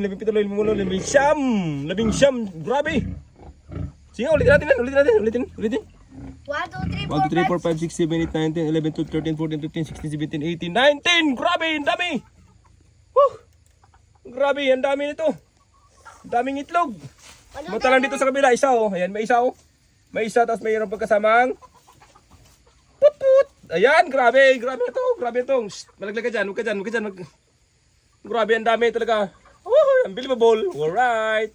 labing pito, labing mulo, labing siyam. Grabe. Sige, ulitin natin. 1, 2, 3, 1, 2, 3, 4, 5, 6, 7, 8, 9, 10, 11, 12, 13, 14, 15, 16, 17, 18, 19. Grabe, ang dami. Woo! Grabe, ang dami nito. Daming itlog. Matalang dito sa kabila, isa oh. Ayan, may isa oh. May isa, tapos mayroon pagkasamang put. Ayan, grabe na to. Grabe na to. Shh, malaglag ka dyan, huwag ka dyan. Grabe, ang dami talaga. Oh, unbelievable. Alright.